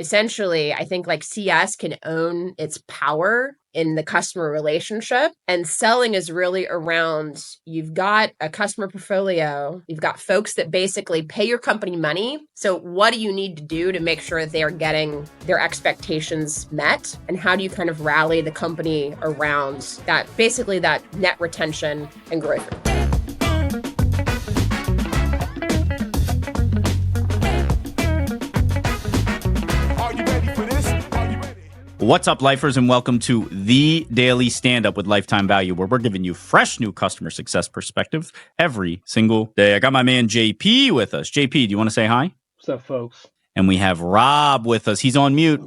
essentially, I think like CS can own its power in the customer relationship, and selling is really around, you've got a customer portfolio, you've got folks that basically pay your company money. So what do you need to do to make sure that they are getting their expectations met? And how do you kind of rally the company around that, basically that net retention and growth? What's up, lifers, and welcome to the Daily Standup with Lifetime Value, where we're giving you fresh new customer success perspective every single day. I got my man JP with us. JP, do you want to say hi? What's up, folks? And we have Rob with us. He's on mute.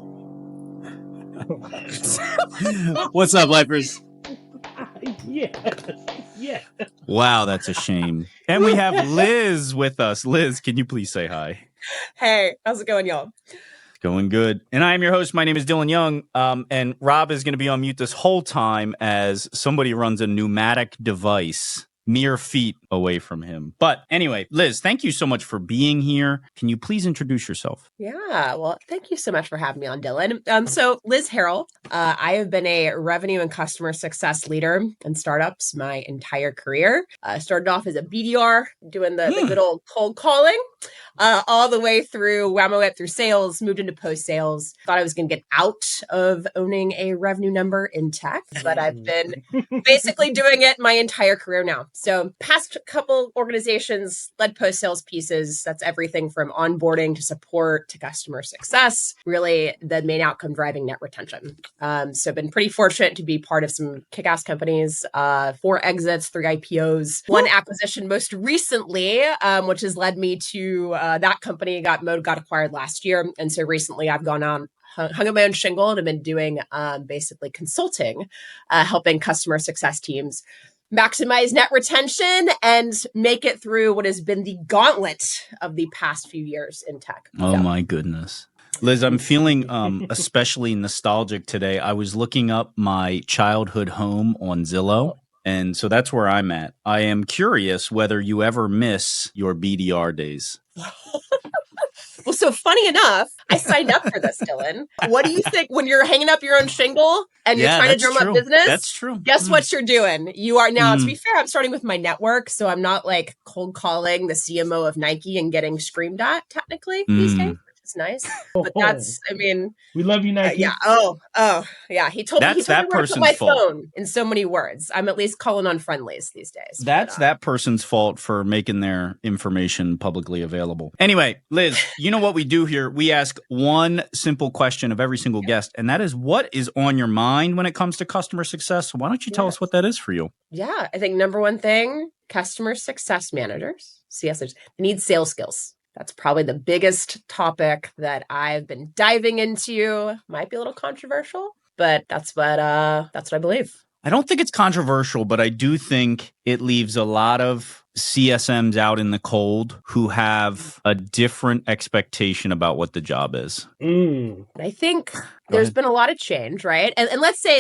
What's up, lifers? Yes. Wow, that's a shame. And we have Liz with us. Liz, can you please say hi? Hey, how's it going, y'all? Going good. And I am your host. My name is Dylan Young. And Rob is going to be on mute this whole time as somebody runs a pneumatic device mere feet away from him. But anyway, Liz, thank you so much for being here. Can you please introduce yourself? Yeah, well, thank you so much for having me on, Dylan. So Lizz Harrell, I have been a revenue and customer success leader in startups my entire career. Started off as a BDR, doing the good old cold calling, all the way through, wound my way up through sales, moved into post-sales. Thought I was going to get out of owning a revenue number in tech, but I've been basically doing it my entire career now. So past couple organizations, led post-sales pieces. That's everything from onboarding to support to customer success, really the main outcome driving net retention. So I've been pretty fortunate to be part of some kick-ass companies, 4 exits, 3 IPOs, 1 acquisition most recently, which has led me to that company got acquired last year. And so recently I've gone on, hung up my own shingle, and have been doing basically consulting, helping customer success teams maximize net retention and make it through what has been the gauntlet of the past few years in tech. Oh, my goodness. Liz, I'm feeling especially nostalgic today. I was looking up my childhood home on Zillow, and so that's where I'm at. I am curious whether you ever miss your BDR days. Well, so funny enough, I signed up for this, Dylan. What do you think when you're hanging up your own shingle and you're trying to drum up business? That's true. Guess what you're doing? You are now, to be fair, I'm starting with my network, so I'm not like cold calling the CMO of Nike and getting screamed at technically these days. It's nice, but that's, I mean, we love you, Nike. Yeah. Yeah. He told me where to put my phone in so many words. I'm at least calling on friendlies these days. That's that person's fault for making their information publicly available. Anyway, Liz, you know what we do here? We ask one simple question of every single guest, and that is, what is on your mind when it comes to customer success? Why don't you tell us what that is for you? Yeah. I think number one thing, customer success managers, CSMs, they need sales skills. That's probably the biggest topic that I've been diving into. Might be a little controversial, but that's what I believe. I don't think it's controversial, but I do think it leaves a lot of CSMs out in the cold who have a different expectation about what the job is. I think there's been a lot of change, right? And let's say,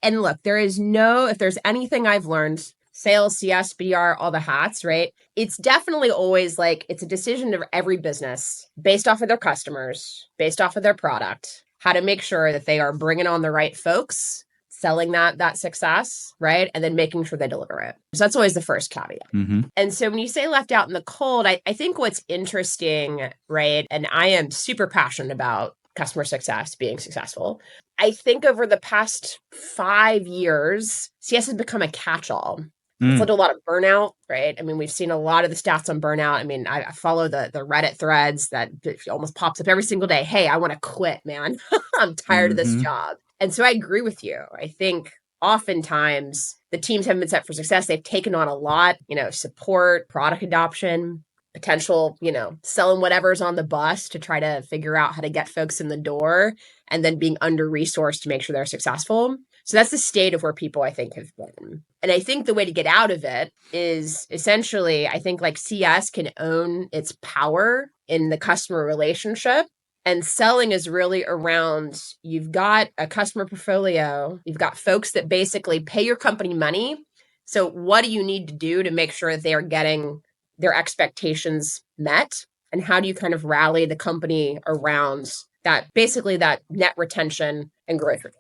and look, if there's anything I've learned, sales, CS, BDR, all the hats, right? It's definitely always like, it's a decision of every business based off of their customers, based off of their product, how to make sure that they are bringing on the right folks, selling that success, right? And then making sure they deliver it. So that's always the first caveat. And so when you say left out in the cold, I think what's interesting, right? And I am super passionate about customer success, being successful. I think over the past 5 years, CS has become a catch-all. It's led to a lot of burnout, right? I mean, we've seen a lot of the stats on burnout. I mean, I follow the Reddit threads that almost pops up every single day. Hey, I want to quit, man. I'm tired of this job. And so I agree with you. I think oftentimes the teams haven't been set for success. They've taken on a lot, support, product adoption, potential, selling whatever's on the bus to try to figure out how to get folks in the door, and then being under-resourced to make sure they're successful. So that's the state of where people, I think, have been. And I think the way to get out of it is essentially, I think like CS can own its power in the customer relationship. And selling is really around, you've got a customer portfolio, you've got folks that basically pay your company money. So what do you need to do to make sure that they are getting their expectations met? And how do you kind of rally the company around basically that net retention and growth rate.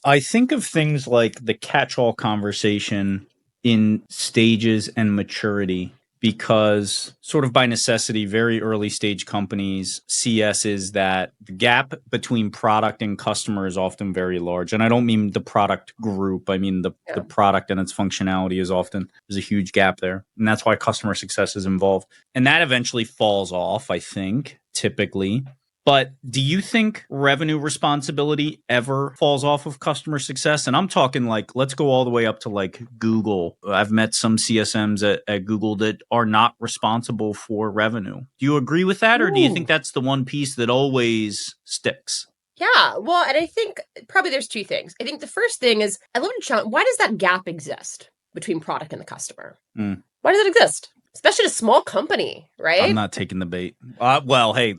I think of things like the catch-all conversation in stages and maturity because sort of by necessity, very early stage companies, CS is that the gap between product and customer is often very large. And I don't mean the product group. I mean the product and its functionality is often, there's a huge gap there. And that's why customer success is involved. And that eventually falls off, I think, typically. But do you think revenue responsibility ever falls off of customer success? And I'm talking like, let's go all the way up to like Google. I've met some CSMs at Google that are not responsible for revenue. Do you agree with that? Or do you think that's the one piece that always sticks? Yeah, well, and I think probably there's two things. I think the first thing is, I love to challenge, why does that gap exist between product and the customer? Why does it exist? Especially a small company, right? I'm not taking the bait. Well, hey...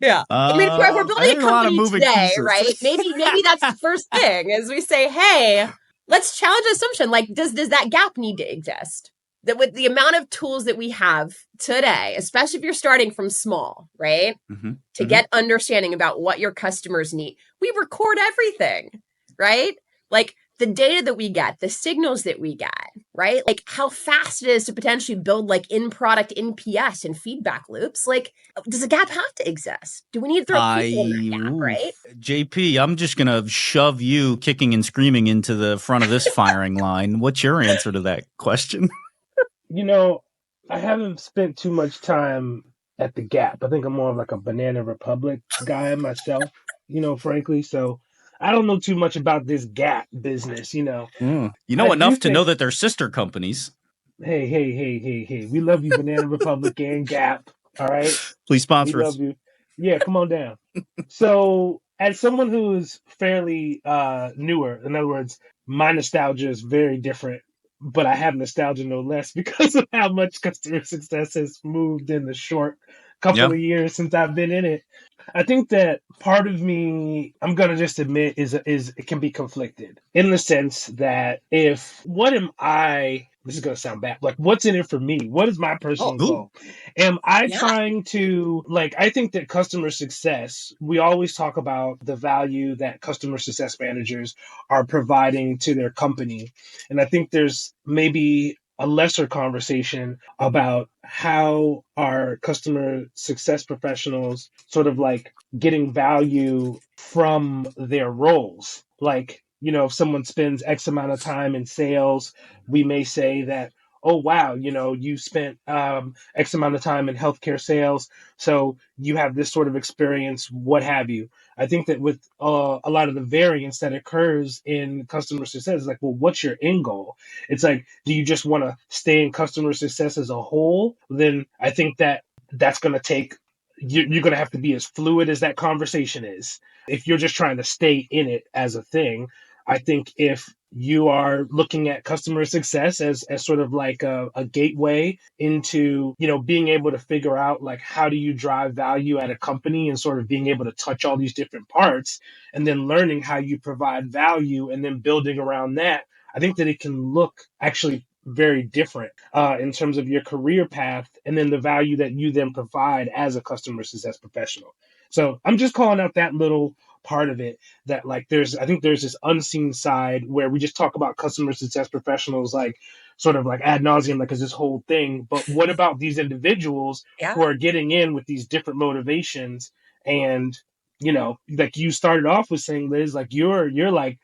Yeah. I mean, we're building a company today, pieces. Right? Maybe that's the first thing is we say, hey, let's challenge the assumption. Like, does that gap need to exist? That with the amount of tools that we have today, especially if you're starting from small, right? To get understanding about what your customers need, we record everything, right? Like the data that we get, the signals that we get, right? Like how fast it is to potentially build like in-product NPS and feedback loops. Like, does a gap have to exist? Do we need to throw people in that gap, right? JP, I'm just going to shove you kicking and screaming into the front of this firing line. What's your answer to that question? You know, I haven't spent too much time at the Gap. I think I'm more of like a Banana Republic guy myself, frankly. So I don't know too much about this Gap business, You know enough to know that they're sister companies. Hey. We love you, Banana Republic and Gap. All right? Please sponsor we us. Love you. Yeah, come on down. So as someone who is fairly newer, in other words, my nostalgia is very different, but I have nostalgia no less because of how much customer success has moved in the short couple of years since I've been in it. I think that part of me, I'm gonna just admit, is it can be conflicted in the sense that what am I? This is gonna sound bad. Like, what's in it for me? What is my personal goal? Am I trying to I think that customer success, we always talk about the value that customer success managers are providing to their company, and I think there's maybe a lesser conversation about how our customer success professionals sort of like getting value from their roles. Like, if someone spends X amount of time in sales, we may say that, oh, wow, you spent X amount of time in healthcare sales, so you have this sort of experience, what have you. I think that with a lot of the variance that occurs in customer success, like, well, what's your end goal? It's like, do you just want to stay in customer success as a whole? Then I think that's going to take, you're going to have to be as fluid as that conversation is. If you're just trying to stay in it as a thing, I think if you are looking at customer success as sort of like a gateway into, being able to figure out like, how do you drive value at a company and sort of being able to touch all these different parts and then learning how you provide value and then building around that, I think that it can look actually very different in terms of your career path and then the value that you then provide as a customer success professional. So I'm just calling out that little part of it, that like I think there's this unseen side where we just talk about customer success professionals like sort of like ad nauseum, like as this whole thing. But what about these individuals who are getting in with these different motivations? And like you started off with saying, Liz, like you're like,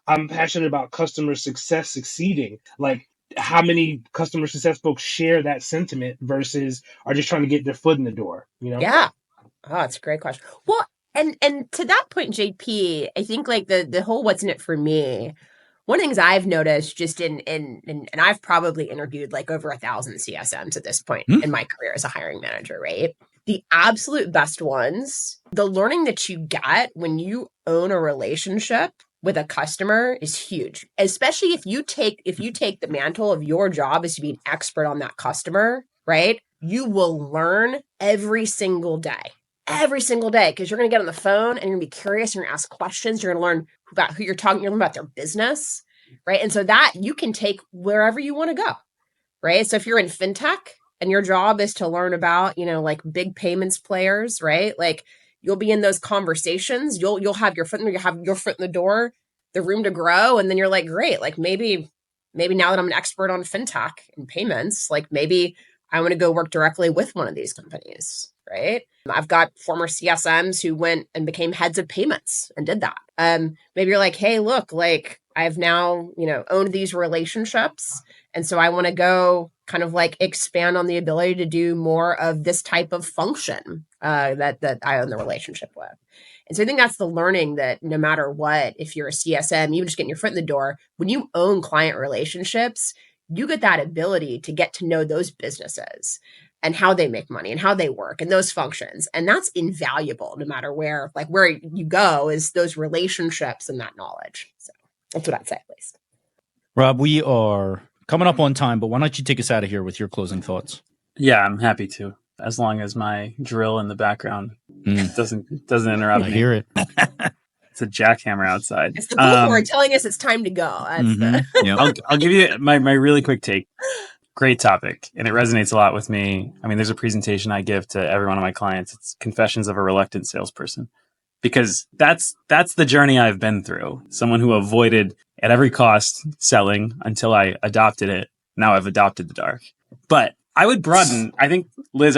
I'm passionate about customer success succeeding. Like, how many customer success folks share that sentiment versus are just trying to get their foot in the door, Yeah. Oh, that's a great question. Well, and to that point, JP, I think like the whole what's in it for me, one of the things I've noticed just in and I've probably interviewed like over 1,000 CSMs at this point in my career as a hiring manager, right? The absolute best ones, the learning that you get when you own a relationship with a customer is huge, especially if you take the mantle of your job is to be an expert on that customer, right? You will learn every single day, because you're going to get on the phone and you're going to be curious. You're going to ask questions. You're going to learn about who you're talking. You're going to learn about their business, right? And so that you can take wherever you want to go, right? So if you're in fintech and your job is to learn about, like big payments players, right? Like you'll be in those conversations. You'll have your foot in the door, the room to grow. And then you're like, great, like maybe now that I'm an expert on fintech and payments, like maybe I want to go work directly with one of these companies, right? I've got former CSMs who went and became heads of payments and did that. Maybe you're like, hey, look, like I've now, owned these relationships. And so I want to go kind of like expand on the ability to do more of this type of function that I own the relationship with. And so I think that's the learning that no matter what, if you're a CSM, you just getting your foot in the door, when you own client relationships, you get that ability to get to know those businesses and how they make money and how they work and those functions. And that's invaluable no matter where you go is those relationships and that knowledge. So that's what I'd say at least. Rob, we are coming up on time, but why don't you take us out of here with your closing thoughts? Yeah, I'm happy to. As long as my drill in the background doesn't interrupt me. I hear it. It's a jackhammer outside. It's the bullhorn telling us it's time to go. I'll give you my really quick take. Great topic, and it resonates a lot with me. I mean, there's a presentation I give to every one of my clients. It's Confessions of a Reluctant Salesperson, because that's the journey I've been through. Someone who avoided at every cost selling until I adopted it. Now I've adopted the dark. But I would broaden. I think, Liz,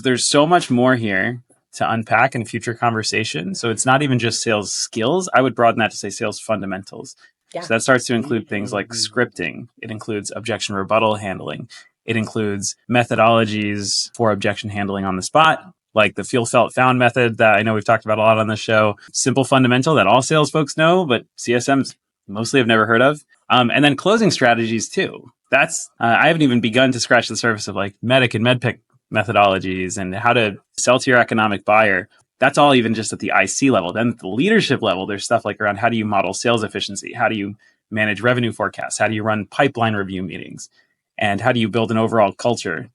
there's so much more here to unpack in future conversation. So it's not even just sales skills. I would broaden that to say sales fundamentals. Yeah. So that starts to include things like scripting. It includes objection rebuttal handling. It includes methodologies for objection handling on the spot, like the feel, felt, found method that I know we've talked about a lot on the show. Simple fundamental that all sales folks know, but CSMs mostly have never heard of. And then closing strategies too. That's I haven't even begun to scratch the surface of like medic and medpic methodologies and how to sell to your economic buyer. That's all even just at the IC level. Then at the leadership level, there's stuff like around how do you model sales efficiency? How do you manage revenue forecasts? How do you run pipeline review meetings? And how do you build an overall culture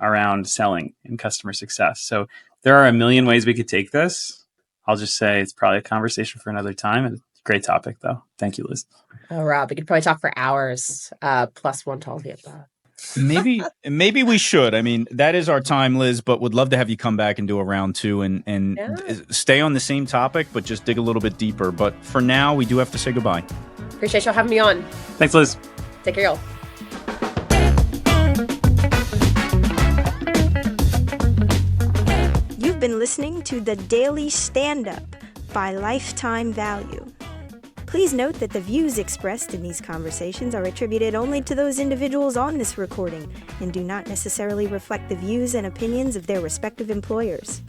around selling and customer success? So there are a million ways we could take this. I'll just say it's probably a conversation for another time. And great topic, though. Thank you, Liz. Oh, Rob, we could probably talk for hours, plus one to all the above. Maybe we should. I mean, that is our time, Liz, but would love to have you come back and do a round two and stay on the same topic, but just dig a little bit deeper. But for now, we do have to say goodbye. Appreciate y'all having me on. Thanks, Liz. Take care, y'all. You've been listening to the Daily Standup by Lifetime Value. Please note that the views expressed in these conversations are attributed only to those individuals on this recording and do not necessarily reflect the views and opinions of their respective employers.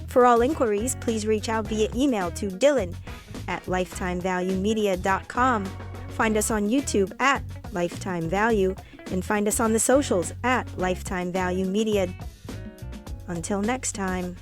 For all inquiries, please reach out via email to dylan@lifetimevaluemedia.com. Find us on YouTube at Lifetime Value and find us on the socials at Lifetime Value Media. Until next time.